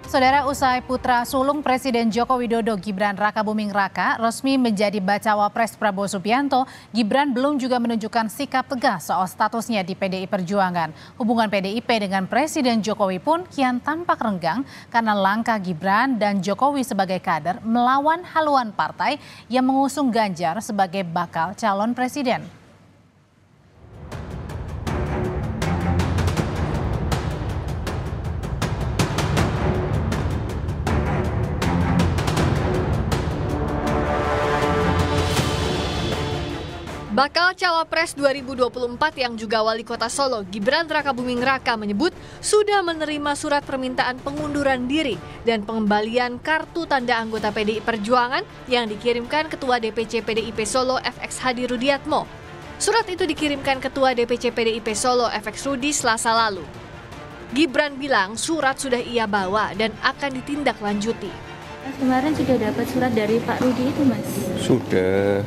Saudara, usai putra sulung Presiden Joko Widodo Gibran Rakabuming Raka resmi menjadi bacawa pres Prabowo Subianto, Gibran belum juga menunjukkan sikap tegas soal statusnya di PDI Perjuangan. Hubungan PDIP dengan Presiden Jokowi pun kian tampak renggang karena langkah Gibran dan Jokowi sebagai kader melawan haluan partai yang mengusung Ganjar sebagai bakal calon presiden. Bakal Cawapres 2024 yang juga Wali Kota Solo, Gibran Rakabuming Raka menyebut sudah menerima surat permintaan pengunduran diri dan pengembalian kartu tanda anggota PDI Perjuangan yang dikirimkan Ketua DPC PDIP Solo FX Hadi Rudiatmo. Surat itu dikirimkan Ketua DPC PDIP Solo FX Rudi Selasa lalu. Gibran bilang surat sudah ia bawa dan akan ditindaklanjuti. Kemarin sudah dapat surat dari Pak Rudi itu, Mas?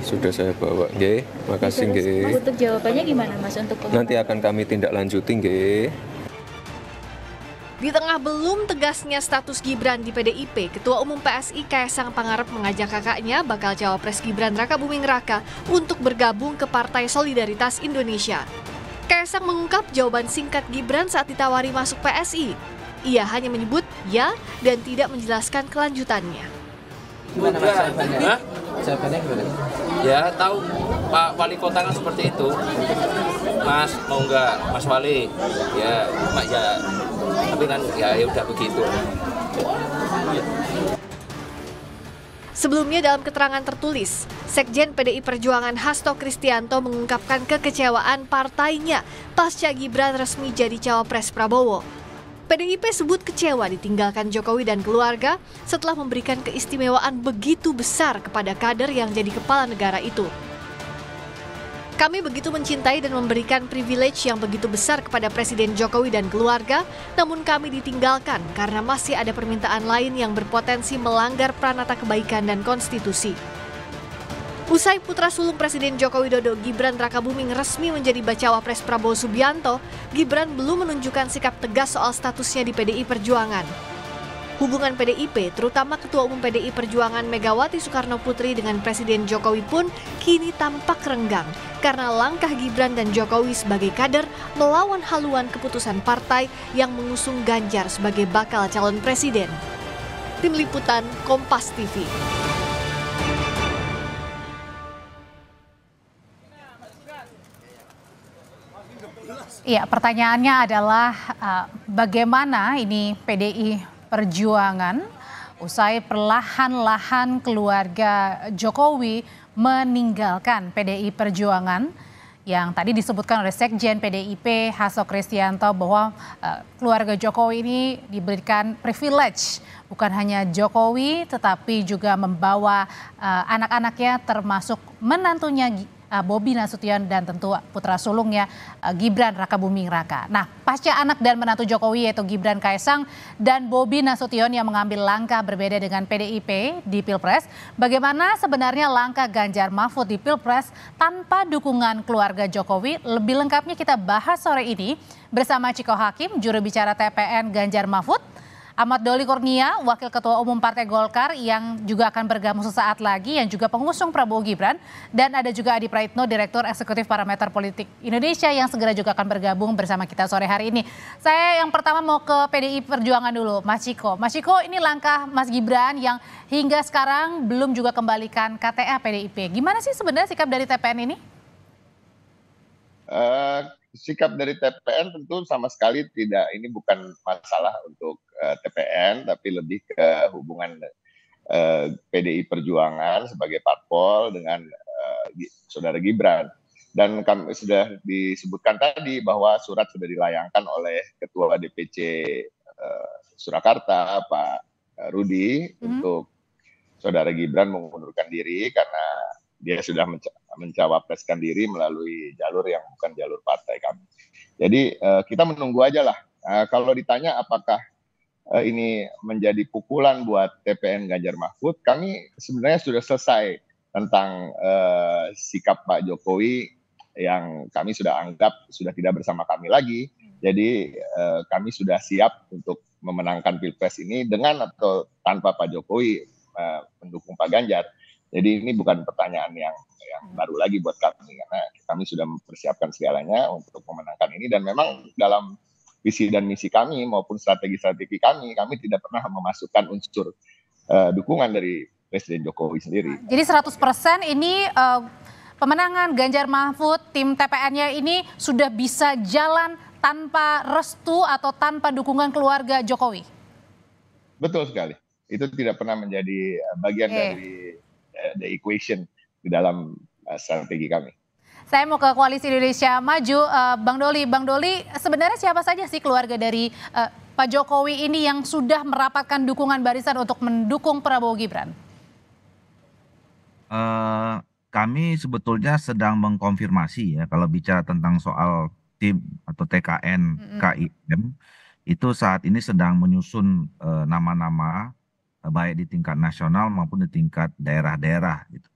Sudah saya bawa, nggih. Makasih, nggih. Untuk jawabannya gimana, Mas? Untuk nanti akan kami tindak lanjuti, nggih. Di tengah belum tegasnya status Gibran di PDIP, Ketua Umum PSI Kaisang Pangarep mengajak kakaknya bakal Cawapres Gibran Rakabuming Raka untuk bergabung ke Partai Solidaritas Indonesia. Kaisang mengungkap jawaban singkat Gibran saat ditawari masuk PSI. Ia hanya menyebut ya dan tidak menjelaskan kelanjutannya. Gimana Mas jawabannya? Jawabannya gimana? Ya tahu Pak Wali Kota kan seperti itu. Mas mau nggak Mas Wali? Ya Mak ya. Tapi kan ya udah begitu. Sebelumnya dalam keterangan tertulis, Sekjen PDI Perjuangan Hasto Kristianto mengungkapkan kekecewaan partainya pasca Gibran resmi jadi cawapres Prabowo. PDIP sebut kecewa ditinggalkan Jokowi dan keluarga setelah memberikan keistimewaan begitu besar kepada kader yang jadi kepala negara itu. Kami begitu mencintai dan memberikan privilege yang begitu besar kepada Presiden Jokowi dan keluarga, namun kami ditinggalkan karena masih ada permintaan lain yang berpotensi melanggar pranata kebaikan dan konstitusi. Usai putra sulung Presiden Joko Widodo Gibran Rakabuming resmi menjadi bacawa pres Prabowo Subianto, Gibran belum menunjukkan sikap tegas soal statusnya di PDI Perjuangan. Hubungan PDIP, terutama Ketua Umum PDI Perjuangan Megawati Soekarno Putri dengan Presiden Jokowi pun kini tampak renggang karena langkah Gibran dan Jokowi sebagai kader melawan haluan keputusan partai yang mengusung Ganjar sebagai bakal calon presiden. Tim Liputan Kompas TV. Iya, pertanyaannya adalah bagaimana ini PDI Perjuangan usai perlahan-lahan keluarga Jokowi meninggalkan PDI Perjuangan yang tadi disebutkan oleh Sekjen PDIP Hasto Kristianto bahwa keluarga Jokowi ini diberikan privilege, bukan hanya Jokowi tetapi juga membawa anak-anaknya termasuk menantunya Bobi Nasution dan tentu putra sulungnya Gibran Rakabuming Raka. Nah, pasca anak dan menantu Jokowi yaitu Gibran Kaisang dan Bobi Nasution yang mengambil langkah berbeda dengan PDIP di Pilpres, bagaimana sebenarnya langkah Ganjar Mahfud di Pilpres tanpa dukungan keluarga Jokowi? Lebih lengkapnya kita bahas sore ini bersama Ciko Hakim, juru bicara TPN Ganjar Mahfud, Ahmad Doli Kurnia, Wakil Ketua Umum Partai Golkar yang juga akan bergabung sesaat lagi, yang juga pengusung Prabowo Gibran, dan ada juga Adi Praitno, Direktur Eksekutif Parameter Politik Indonesia yang segera juga akan bergabung bersama kita sore hari ini. Saya yang pertama mau ke PDI Perjuangan dulu, Mas Ciko. Mas Ciko, ini langkah Mas Gibran yang hingga sekarang belum juga kembalikan KTA PDIP. Gimana sih sebenarnya sikap dari TPN ini? Sikap dari TPN tentu sama sekali tidak, ini bukan masalah untuk TPN, tapi lebih ke hubungan PDI Perjuangan sebagai parpol dengan saudara Gibran. Dan kami sudah disebutkan tadi bahwa surat sudah dilayangkan oleh Ketua DPC Surakarta, Pak Rudi, untuk saudara Gibran mengundurkan diri karena dia sudah mencawapreskan diri melalui jalur yang bukan jalur partai kami. Jadi kita menunggu aja lah. Kalau ditanya apakah ini menjadi pukulan buat TPN Ganjar Mahfud, kami sebenarnya sudah selesai tentang sikap Pak Jokowi yang kami sudah anggap sudah tidak bersama kami lagi. Jadi kami sudah siap untuk memenangkan Pilpres ini dengan atau tanpa Pak Jokowi mendukung Pak Ganjar. Jadi ini bukan pertanyaan yang baru lagi buat kami, karena kami sudah mempersiapkan segalanya untuk memenangkan ini, dan memang dalam visi dan misi kami maupun strategi-strategi kami tidak pernah memasukkan unsur dukungan dari Presiden Jokowi sendiri. Jadi 100% ini pemenangan Ganjar Mahfud, tim TPN-nya ini sudah bisa jalan tanpa restu atau tanpa dukungan keluarga Jokowi? Betul sekali. Itu tidak pernah menjadi bagian dari the equation di dalam strategi kami. Saya mau ke Koalisi Indonesia Maju, Bang Doli. Bang Doli, sebenarnya siapa saja sih keluarga dari Pak Jokowi ini yang sudah merapatkan dukungan barisan untuk mendukung Prabowo Gibran? Kami sebetulnya sedang mengkonfirmasi ya, kalau bicara tentang soal tim atau TKN KIM, itu saat ini sedang menyusun nama-nama baik di tingkat nasional maupun di tingkat daerah-daerah gitu.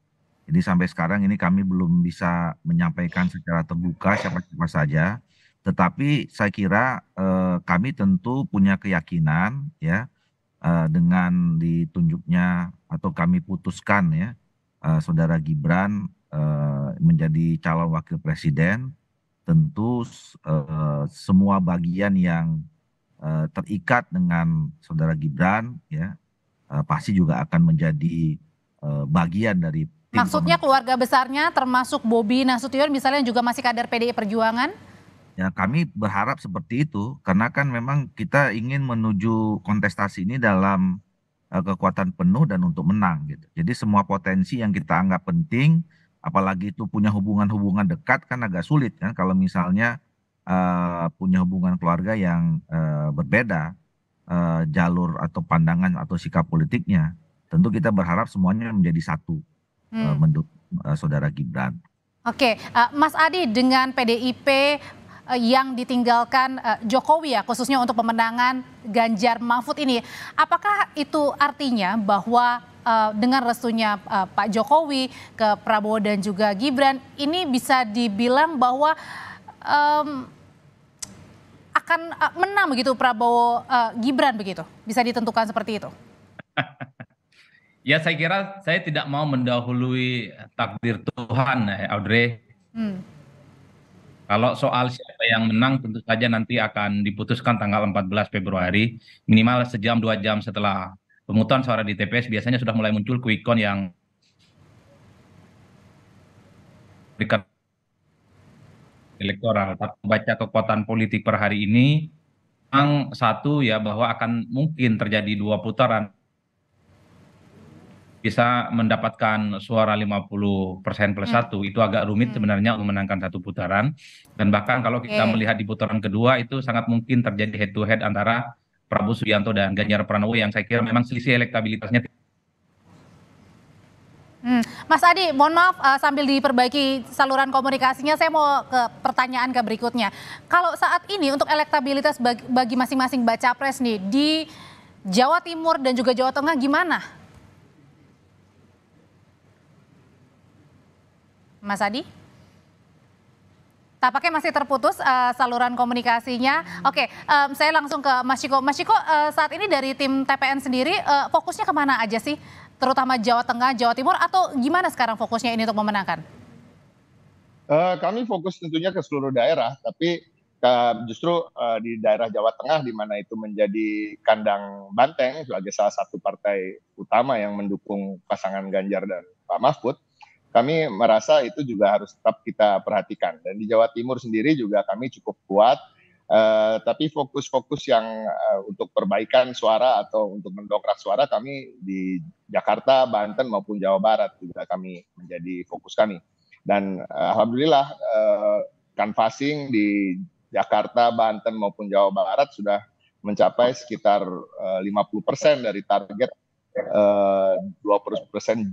Jadi sampai sekarang ini kami belum bisa menyampaikan secara terbuka siapa-siapa saja, tetapi saya kira kami tentu punya keyakinan ya dengan ditunjuknya atau kami putuskan ya Saudara Gibran menjadi calon wakil presiden, tentu semua bagian yang terikat dengan Saudara Gibran ya pasti juga akan menjadi bagian dari tim. Maksudnya keluarga besarnya termasuk Bobi Nasution misalnya juga masih kader PDI Perjuangan? Ya, kami berharap seperti itu karena kan memang kita ingin menuju kontestasi ini dalam kekuatan penuh dan untuk menang gitu. Jadi semua potensi yang kita anggap penting, apalagi itu punya hubungan-hubungan dekat, kan agak sulit kan kalau misalnya punya hubungan keluarga yang berbeda jalur atau pandangan atau sikap politiknya. Tentu kita berharap semuanya menjadi satu mendukung Saudara Gibran. Oke, Mas Adi, dengan PDIP yang ditinggalkan Jokowi ya, khususnya untuk pemenangan Ganjar Mahfud ini, apakah itu artinya bahwa dengan restunya Pak Jokowi ke Prabowo dan juga Gibran, ini bisa dibilang bahwa akan menang begitu Prabowo Gibran begitu? Bisa ditentukan seperti itu? Ya, saya kira saya tidak mau mendahului takdir Tuhan, Audrey. Kalau soal siapa yang menang tentu saja nanti akan diputuskan tanggal 14 Februari, minimal sejam 2 jam setelah pemungutan suara di TPS biasanya sudah mulai muncul quick count yang berikan elektoral. Tapi baca kekuatan politik per hari ini, yang satu ya bahwa akan mungkin terjadi 2 putaran, bisa mendapatkan suara 50% plus 1, itu agak rumit sebenarnya memenangkan 1 putaran. Dan bahkan kalau kita melihat di putaran kedua itu sangat mungkin terjadi head to head antara Prabowo Subianto dan Ganjar Pranowo yang saya kira memang selisih elektabilitasnya. Mas Adi, mohon maaf sambil diperbaiki saluran komunikasinya, saya mau ke pertanyaan ke berikutnya. Kalau saat ini untuk elektabilitas bagi masing-masing baca pres nih di Jawa Timur dan juga Jawa Tengah gimana? Mas Adi? Tampaknya masih terputus saluran komunikasinya. Oke, saya langsung ke Mas Chiko. Mas Chiko, saat ini dari tim TPN sendiri fokusnya kemana aja sih? Terutama Jawa Tengah, Jawa Timur, atau gimana sekarang fokusnya ini untuk memenangkan? Kami fokus tentunya ke seluruh daerah, tapi justru di daerah Jawa Tengah di mana itu menjadi kandang banteng sebagai salah satu partai utama yang mendukung pasangan Ganjar dan Pak Mahfud, kami merasa itu juga harus tetap kita perhatikan. Dan di Jawa Timur sendiri juga kami cukup kuat, tapi fokus-fokus yang untuk perbaikan suara atau untuk mendongkrak suara kami di Jakarta, Banten maupun Jawa Barat juga kami menjadi fokus kami. Dan alhamdulillah canvassing di Jakarta, Banten maupun Jawa Barat sudah mencapai sekitar 50% dari target 20%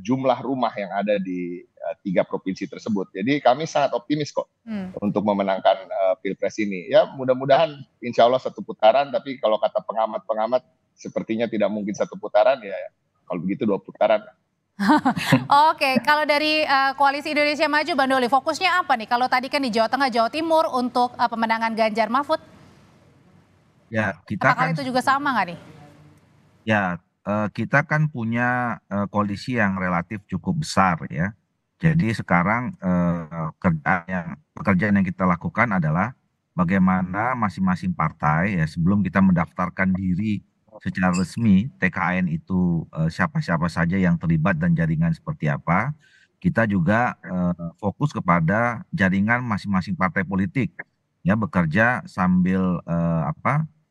jumlah rumah yang ada di 3 provinsi tersebut. Jadi kami sangat optimis kok untuk memenangkan Pilpres ini. Ya mudah-mudahan insya Allah 1 putaran, tapi kalau kata pengamat-pengamat sepertinya tidak mungkin 1 putaran, ya kalau begitu 2 putaran. Oke, kalau dari Koalisi Indonesia Maju, Bang Doli, fokusnya apa nih? Kalau tadi kan di Jawa Tengah, Jawa Timur untuk pemenangan Ganjar Mahfud? Ya, kita Apakah kan itu juga sama nggak nih? ya kita kan punya koalisi yang relatif cukup besar ya. Jadi sekarang pekerjaan yang kita lakukan adalah bagaimana masing-masing partai ya sebelum kita mendaftarkan diri secara resmi TKN itu siapa-siapa saja yang terlibat dan jaringan seperti apa. Kita juga fokus kepada jaringan masing-masing partai politik ya bekerja sambil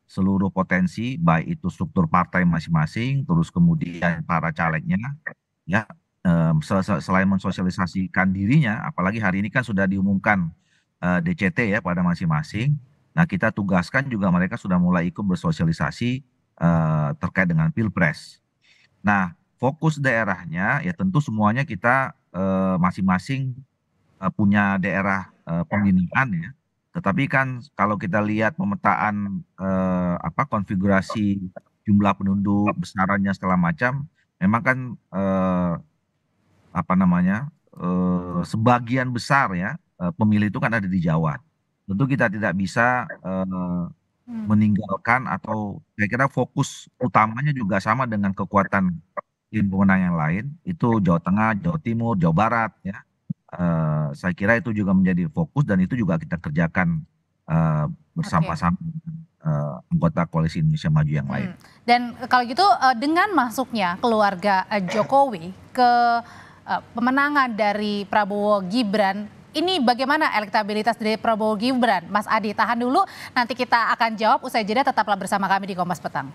seluruh potensi baik itu struktur partai masing-masing terus kemudian para calegnya ya selain mensosialisasikan dirinya apalagi hari ini kan sudah diumumkan DCT ya pada masing-masing. Nah, kita tugaskan juga mereka sudah mulai ikut bersosialisasi terkait dengan Pilpres. Nah, fokus daerahnya ya tentu semuanya kita masing-masing punya daerah pembinaan ya. Tetapi kan kalau kita lihat pemetaan konfigurasi jumlah penduduk, besarannya segala macam, memang kan sebagian besar ya pemilih itu kan ada di Jawa. Tentu kita tidak bisa meninggalkan atau saya kira fokus utamanya juga sama dengan kekuatan tim pemenang yang lain itu Jawa Tengah, Jawa Timur, Jawa Barat ya. Saya kira itu juga menjadi fokus dan itu juga kita kerjakan bersama-sama dengan anggota Koalisi Indonesia Maju yang lain. Dan kalau gitu dengan masuknya keluarga Jokowi ke pemenangan dari Prabowo Gibran, ini bagaimana elektabilitas dari Prabowo Gibran? Mas Adi, tahan dulu, nanti kita akan jawab usai jeda, tetaplah bersama kami di Kompas Petang.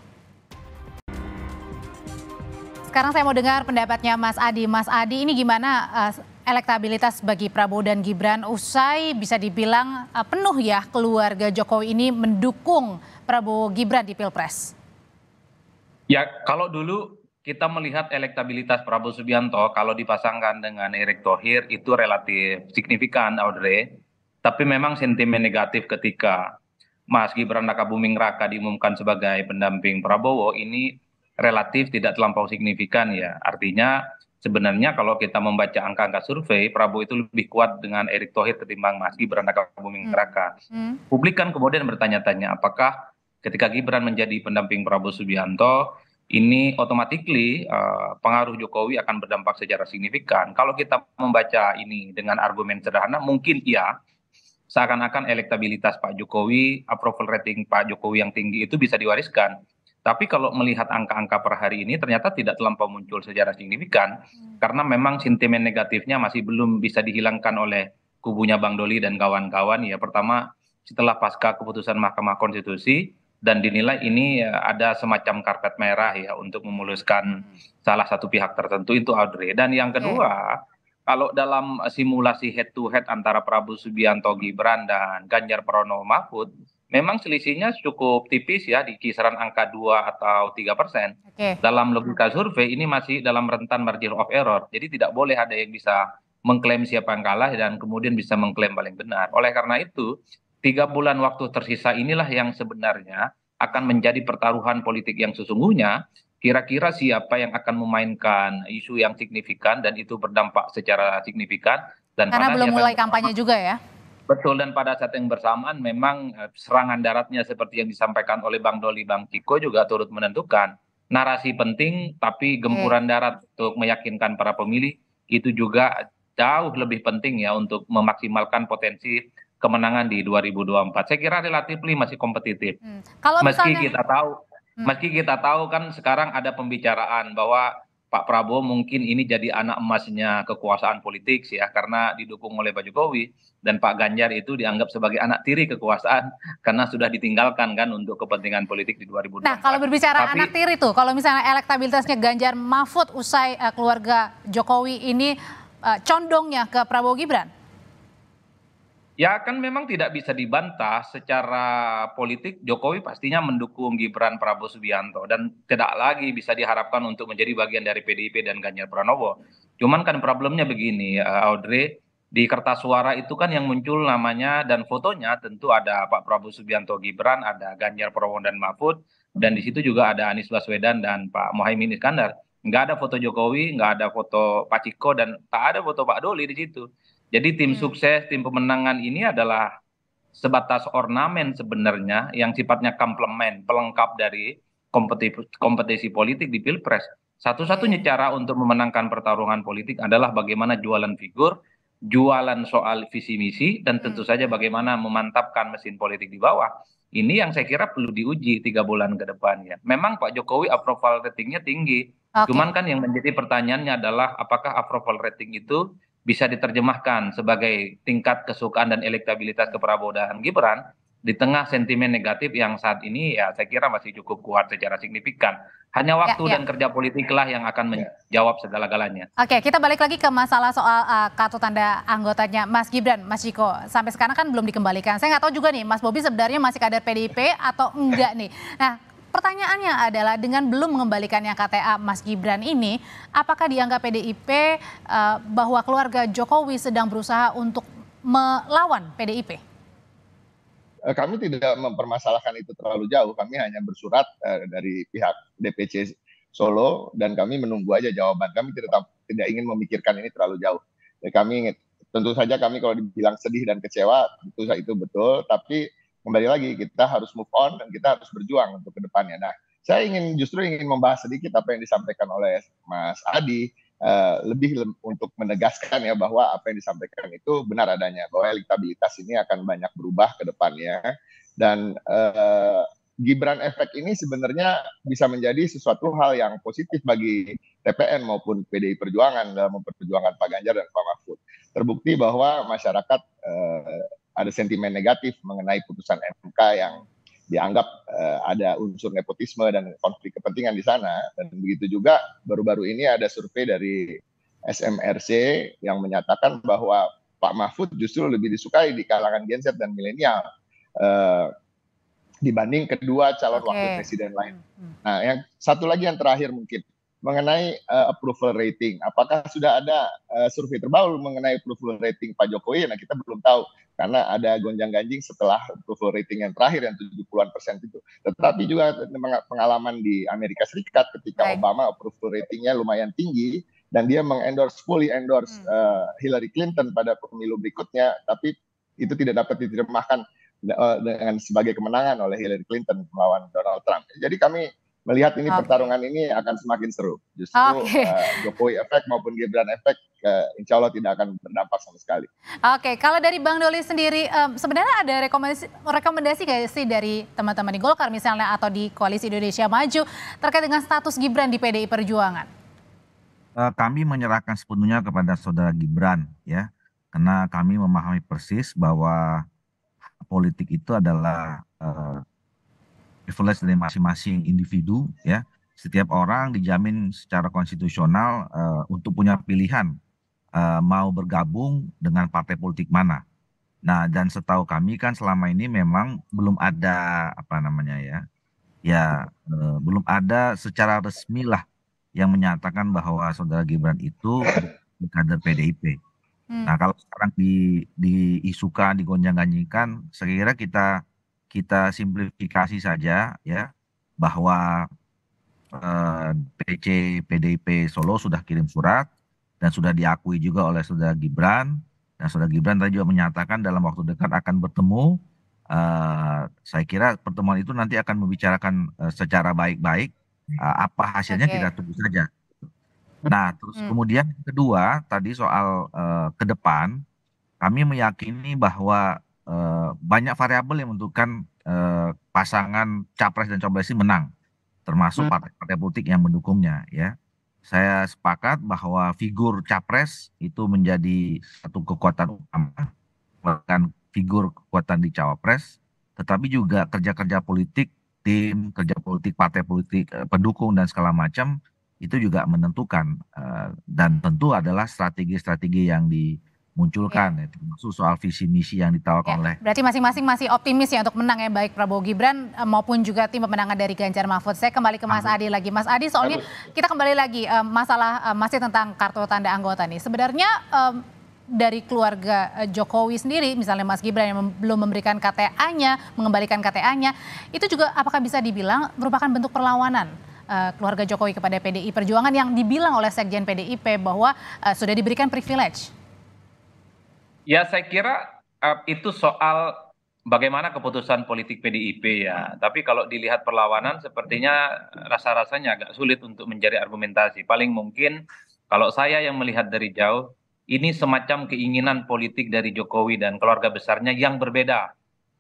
Sekarang saya mau dengar pendapatnya Mas Adi. Mas Adi, ini gimana elektabilitas bagi Prabowo dan Gibran usai bisa dibilang penuh ya keluarga Jokowi ini mendukung Prabowo Gibran di Pilpres? Ya, kalau dulu kita melihat elektabilitas Prabowo Subianto kalau dipasangkan dengan Erick Thohir itu relatif signifikan, Audrey. Tapi memang sentimen negatif ketika Mas Gibran Rakabuming Raka diumumkan sebagai pendamping Prabowo ini relatif tidak terlampau signifikan ya. Artinya sebenarnya kalau kita membaca angka-angka survei, Prabowo itu lebih kuat dengan Erick Thohir ketimbang Mas Gibran Rakabuming Raka. Publik kan kemudian bertanya-tanya apakah ketika Gibran menjadi pendamping Prabowo Subianto, ini otomatis pengaruh Jokowi akan berdampak secara signifikan. Kalau kita membaca ini dengan argumen sederhana, mungkin iya, seakan-akan elektabilitas Pak Jokowi, approval rating Pak Jokowi yang tinggi itu bisa diwariskan. Tapi kalau melihat angka-angka per hari ini ternyata tidak terlampau muncul secara signifikan, karena memang sentimen negatifnya masih belum bisa dihilangkan oleh kubunya Bang Doli dan kawan-kawan. Ya, pertama setelah pasca keputusan Mahkamah Konstitusi, dan dinilai ini ada semacam karpet merah ya untuk memuluskan salah satu pihak tertentu itu Audrey. Dan yang kedua, kalau dalam simulasi head to head antara Prabowo Subianto Gibran dan Ganjar Pranowo Mahfud, memang selisihnya cukup tipis ya di kisaran angka 2 atau 3%. Dalam logika survei ini masih dalam rentan margin of error. Jadi tidak boleh ada yang bisa mengklaim siapa yang kalah dan kemudian bisa mengklaim paling benar. Oleh karena itu 3 bulan waktu tersisa inilah yang sebenarnya akan menjadi pertaruhan politik yang sesungguhnya. Kira-kira siapa yang akan memainkan isu yang signifikan dan itu berdampak secara signifikan. Dan karena belum mulai kampanye juga ya. Betul, dan pada saat yang bersamaan memang serangan daratnya seperti yang disampaikan oleh Bang Doli, Bang Ciko juga turut menentukan. Narasi penting tapi gempuran darat untuk meyakinkan para pemilih itu juga jauh lebih penting ya untuk memaksimalkan potensi kemenangan di 2024. Saya kira relatif masih kompetitif. Kalau meski kita tahu kan sekarang ada pembicaraan bahwa Pak Prabowo mungkin ini jadi anak emasnya kekuasaan politik ya karena didukung oleh Pak Jokowi, dan Pak Ganjar itu dianggap sebagai anak tiri kekuasaan karena sudah ditinggalkan kan untuk kepentingan politik di 2024. Nah, kalau berbicara anak tiri tuh, kalau misalnya elektabilitasnya Ganjar Mahfud usai keluarga Jokowi ini condongnya ke Prabowo Gibran? Ya kan memang tidak bisa dibantah secara politik Jokowi pastinya mendukung Gibran Prabowo Subianto dan tidak lagi bisa diharapkan untuk menjadi bagian dari PDIP dan Ganjar Pranowo. Cuman kan problemnya begini Audrey, di kertas suara itu kan yang muncul namanya dan fotonya tentu ada Pak Prabowo Subianto Gibran, ada Ganjar Pranowo dan Mahfud, dan di situ juga ada Anies Baswedan dan Pak Muhaimin Iskandar. Nggak ada foto Jokowi, nggak ada foto Pak Ciko, dan tak ada foto Pak Doli di situ. Jadi tim sukses, tim pemenangan ini adalah sebatas ornamen sebenarnya yang sifatnya komplement, pelengkap dari kompetisi politik di Pilpres. Satu-satunya cara untuk memenangkan pertarungan politik adalah bagaimana jualan figur, jualan soal visi misi, dan tentu saja bagaimana memantapkan mesin politik di bawah. Ini yang saya kira perlu diuji 3 bulan ke depannya. Memang Pak Jokowi approval ratingnya tinggi. Cuman kan yang menjadi pertanyaannya adalah apakah approval rating itu bisa diterjemahkan sebagai tingkat kesukaan dan elektabilitas ke Prabowo dan Gibran di tengah sentimen negatif yang saat ini ya saya kira masih cukup kuat secara signifikan. Hanya waktu dan kerja politiklah yang akan menjawab segala-galanya. Oke, kita balik lagi ke masalah soal kartu tanda anggotanya Mas Gibran, Mas Ciko. Sampai sekarang kan belum dikembalikan. Saya nggak tahu juga nih, Mas Bobi sebenarnya masih kader PDIP atau enggak nih. Nah, pertanyaannya adalah dengan belum mengembalikannya KTA Mas Gibran ini, apakah dianggap PDIP bahwa keluarga Jokowi sedang berusaha untuk melawan PDIP? Kami tidak mempermasalahkan itu terlalu jauh. Kami hanya bersurat dari pihak DPC Solo dan kami menunggu aja jawaban. Kami tidak ingin memikirkan ini terlalu jauh. Kami tentu saja kalau dibilang sedih dan kecewa itu betul. Tapi kembali lagi kita harus move on dan kita harus berjuang untuk kedepannya. Nah, saya justru ingin membahas sedikit apa yang disampaikan oleh Mas Adi. Lebih untuk menegaskan ya bahwa apa yang disampaikan itu benar adanya, bahwa elektabilitas ini akan banyak berubah ke depannya dan Gibran efek ini sebenarnya bisa menjadi sesuatu hal yang positif bagi TPN maupun PDI Perjuangan dalam memperjuangkan Pak Ganjar dan Pak Mahfud. Terbukti bahwa masyarakat ada sentimen negatif mengenai putusan MK yang dianggap ada unsur nepotisme dan konflik kepentingan di sana. Dan begitu juga baru-baru ini ada survei dari SMRC yang menyatakan bahwa Pak Mahfud justru lebih disukai di kalangan Gen Z dan milenial dibanding kedua calon wakil presiden lain. Nah, yang satu lagi yang terakhir mungkin mengenai approval rating. Apakah sudah ada survei terbaru mengenai approval rating Pak Jokowi? Nah, kita belum tahu karena ada gonjang-ganjing setelah approval rating yang terakhir yang 70-an% itu. Tetapi juga pengalaman di Amerika Serikat ketika Obama approval ratingnya lumayan tinggi dan dia fully endorse Hillary Clinton pada pemilu berikutnya, tapi itu tidak dapat diterjemahkan dengan sebagai kemenangan oleh Hillary Clinton melawan Donald Trump. Jadi kami melihat ini pertarungan ini akan semakin seru. Justru Jokowi efek maupun Gibran efek insya Allah tidak akan berdampak sama sekali. Oke, kalau dari Bang Doli sendiri sebenarnya ada rekomendasi nggak sih dari teman-teman di Golkar misalnya atau di Koalisi Indonesia Maju terkait dengan status Gibran di PDI Perjuangan? Kami menyerahkan sepenuhnya kepada saudara Gibran ya, karena kami memahami persis bahwa politik itu adalah privilege dari masing-masing individu ya. Setiap orang dijamin secara konstitusional untuk punya pilihan mau bergabung dengan partai politik mana. Nah, dan setahu kami kan selama ini memang belum ada belum ada secara resmi lah yang menyatakan bahwa saudara Gibran itu kader PDIP. Nah, kalau sekarang diisukan, digonjang-ganjingkan, saya kira kita simplifikasi saja ya bahwa PC PDIP Solo sudah kirim surat dan sudah diakui juga oleh saudara Gibran, dan saudara Gibran tadi juga menyatakan dalam waktu dekat akan bertemu. Saya kira pertemuan itu nanti akan membicarakan secara baik-baik apa hasilnya kita tunggu saja. Nah, terus kemudian kedua tadi soal ke depan, kami meyakini bahwa banyak variabel yang menentukan pasangan capres dan cawapres ini menang, termasuk partai-partai politik yang mendukungnya ya. Saya sepakat bahwa figur capres itu menjadi satu kekuatan utama, bahkan figur kekuatan di cawapres, tetapi juga kerja-kerja politik, tim kerja politik, partai politik, pendukung dan segala macam itu juga menentukan, dan tentu adalah strategi-strategi yang dimunculkan ya, termasuk soal visi misi yang ditawarkan oleh. Berarti masing-masing masih optimis ya untuk menang ya, baik Prabowo Gibran maupun juga tim pemenangan dari Ganjar Mahfud. Saya kembali ke Mas Adi lagi. Mas Adi, soalnya kita kembali lagi masalah masih tentang kartu tanda anggota nih. Sebenarnya dari keluarga Jokowi sendiri, misalnya Mas Gibran yang belum memberikan KTA-nya, mengembalikan KTA-nya, itu juga apakah bisa dibilang merupakan bentuk perlawanan keluarga Jokowi kepada PDI Perjuangan yang dibilang oleh Sekjen PDIP bahwa sudah diberikan privilege? Ya, saya kira itu soal bagaimana keputusan politik PDIP ya. Tapi kalau dilihat perlawanan sepertinya rasa-rasanya agak sulit untuk mencari argumentasi. Paling mungkin kalau saya yang melihat dari jauh, ini semacam keinginan politik dari Jokowi dan keluarga besarnya yang berbeda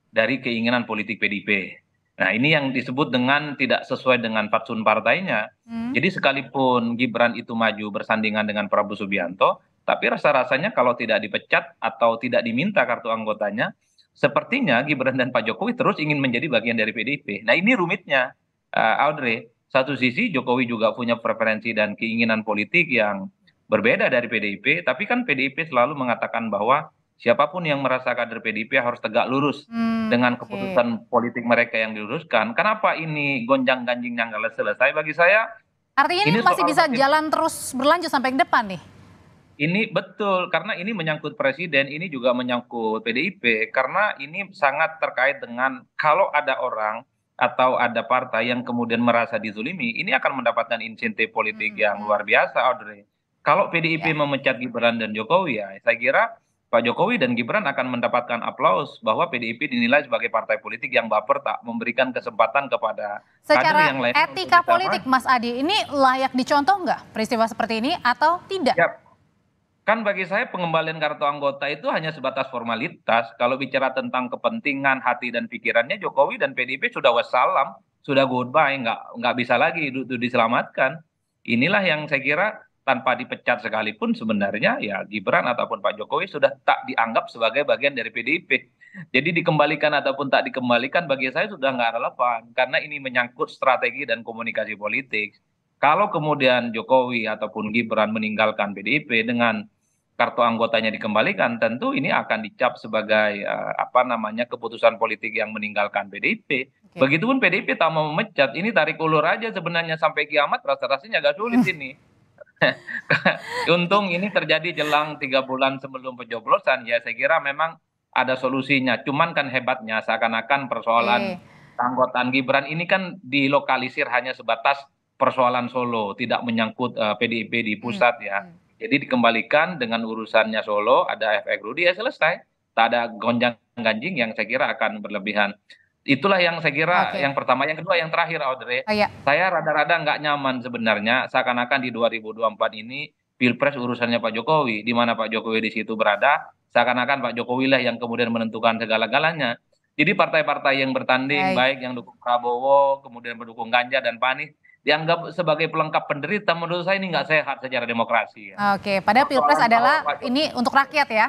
dari keinginan politik PDIP. Nah, ini yang disebut dengan tidak sesuai dengan fatsun partainya. Jadi sekalipun Gibran itu maju bersandingan dengan Prabowo Subianto, tapi rasa-rasanya kalau tidak dipecat atau tidak diminta kartu anggotanya, sepertinya Gibran dan Pak Jokowi terus ingin menjadi bagian dari PDIP. Nah, ini rumitnya, Audrey. Satu sisi Jokowi juga punya preferensi dan keinginan politik yang berbeda dari PDIP, tapi kan PDIP selalu mengatakan bahwa siapapun yang merasa kader PDIP harus tegak lurus dengan keputusan politik mereka yang diluruskan. Kenapa ini gonjang-ganjing yang nggak selesai bagi saya? Artinya ini masih bisa jalan terus berlanjut sampai ke depan nih? Ini betul, karena ini menyangkut presiden, ini juga menyangkut PDIP, karena ini sangat terkait dengan kalau ada orang atau ada partai yang kemudian merasa dizulimi, ini akan mendapatkan insentif politik yang luar biasa, Audrey. Kalau PDIP memecat Gibran dan Jokowi, ya saya kira Pak Jokowi dan Gibran akan mendapatkan aplaus bahwa PDIP dinilai sebagai partai politik yang baper tak memberikan kesempatan kepada kader yang lain. Secara etika politik, Mas Adi, ini layak dicontoh nggak peristiwa seperti ini atau tidak? Ya, kan bagi saya pengembalian kartu anggota itu hanya sebatas formalitas. Kalau bicara tentang kepentingan hati dan pikirannya, Jokowi dan PDIP sudah wassalam, sudah goodbye, nggak bisa lagi itu diselamatkan. Inilah yang saya kira tanpa dipecat sekalipun sebenarnya ya Gibran ataupun Pak Jokowi sudah tak dianggap sebagai bagian dari PDIP. Jadi dikembalikan ataupun tak dikembalikan bagi saya sudah nggak relevan karena ini menyangkut strategi dan komunikasi politik. Kalau kemudian Jokowi ataupun Gibran meninggalkan PDIP dengan kartu anggotanya dikembalikan, tentu ini akan dicap sebagai keputusan politik yang meninggalkan PDIP. Begitupun PDIP tak mau memecat, ini tarik ulur aja sebenarnya sampai kiamat, rasa-rasanya agak sulit ini. Untung ini terjadi jelang 3 bulan sebelum pencoblosan, ya saya kira memang ada solusinya. Cuman kan hebatnya seakan-akan persoalan keanggotaan Gibran ini kan dilokalisir hanya sebatas persoalan Solo, tidak menyangkut PDIP di pusat ya. Jadi dikembalikan dengan urusannya Solo, ada efek Rudi ya selesai. Tak ada gonjang-ganjing yang saya kira akan berlebihan. Itulah yang saya kira yang pertama. Yang kedua, yang terakhir Audrey, saya rada-rada nggak nyaman sebenarnya seakan-akan di 2024 ini Pilpres urusannya Pak Jokowi, di mana Pak Jokowi di situ berada, seakan-akan Pak Jokowi lah yang kemudian menentukan segala-galanya. Jadi partai-partai yang bertanding, baik yang dukung Prabowo, kemudian mendukung Ganjar dan Pak Anies, dianggap sebagai pelengkap penderita, menurut saya ini nggak sehat secara demokrasi. Ya. Oke, padahal Pilpres adalah ini untuk rakyat ya?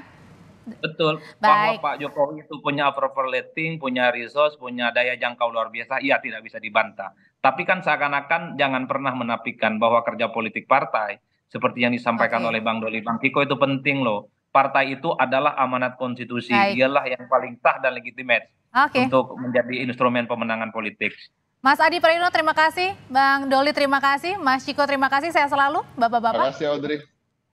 Betul, bahwa Pak Jokowi itu punya approval rating, punya resource, punya daya jangkau luar biasa, iya tidak bisa dibantah. Tapi kan seakan-akan jangan pernah menafikan bahwa kerja politik partai, seperti yang disampaikan oleh Bang Doli, Bang Kiko itu penting loh. Partai itu adalah amanat konstitusi, dialah yang paling sah dan legitimate untuk menjadi instrumen pemenangan politik. Mas Adi Praetno terima kasih, Bang Doli terima kasih, Mas Ciko terima kasih, sehat selalu, Bapak-Bapak. Terima kasih Audrey.